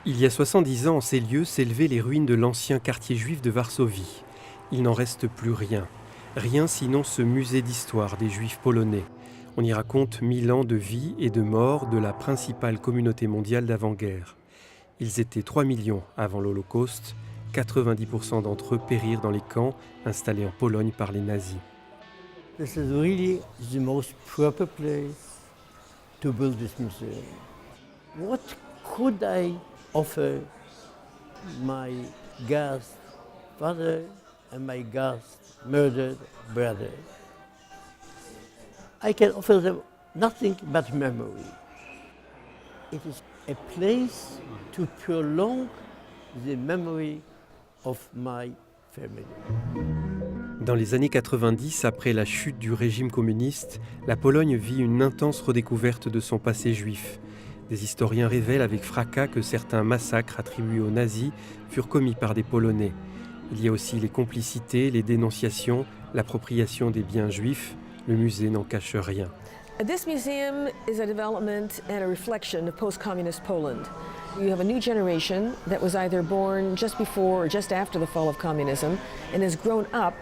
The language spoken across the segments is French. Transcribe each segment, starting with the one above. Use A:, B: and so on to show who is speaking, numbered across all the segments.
A: Il y a 70 ans, en ces lieux, s'élevaient les ruines de l'ancien quartier juif de Varsovie. Il n'en reste plus rien. Rien sinon ce musée d'histoire des Juifs polonais. On y raconte 1000 ans de vie et de mort de la principale communauté mondiale d'avant-guerre. Ils étaient 3 millions avant l'Holocauste. 90% d'entre eux périrent dans les camps installés en Pologne par les nazis.
B: This is really the most proper place to build this museum. What could I offer my Gast father and my Gast murdered brother? I can offer them nothing but memory. It is a place to prolong the memory of my family.
A: Dans les années 90, après la chute du régime communiste, la Pologne vit une intense redécouverte de son passé juif. Des historiens révèlent avec fracas que certains massacres attribués aux nazis furent commis par des Polonais. Il y a aussi les complicités, les dénonciations, l'appropriation des biens juifs. Le musée n'en cache rien.
C: This museum is a development and a reflection of post-communist Poland. You have a new generation that was either born just before or just after the fall of communism and has grown up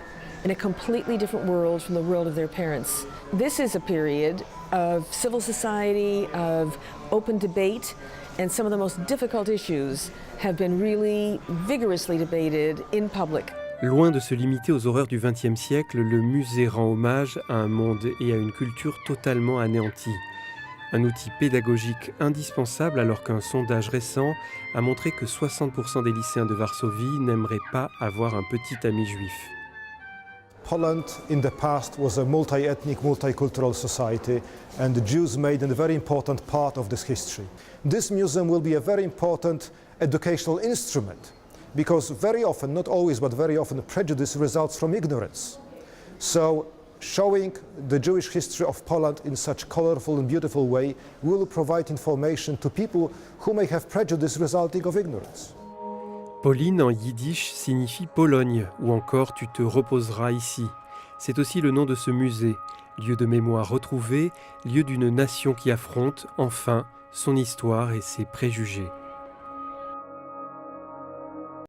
C: in a completely different world from the world of their parents. This is a period of civil society, of open debate, and some of the most difficult issues have been really vigorously debated in public.
A: Loin de se limiter aux horreurs du XXe siècle, le musée rend hommage à un monde et à une culture totalement anéantis. Un outil pédagogique indispensable alors qu'un sondage récent a montré que 60% des lycéens de Varsovie n'aimeraient pas avoir un petit ami juif.
D: Poland in the past was a multi-ethnic, multicultural society, and the Jews made a very important part of this history. This museum will be a very important educational instrument, because very often, not always, but very often, prejudice results from ignorance. So, showing the Jewish history of Poland in such colorful and beautiful way will provide information to people who may have prejudice resulting of ignorance.
A: Polin en yiddish signifie Pologne, ou encore tu te reposeras ici. C'est aussi le nom de ce musée, lieu de mémoire retrouvé, lieu d'une nation qui affronte, enfin, son histoire et ses préjugés.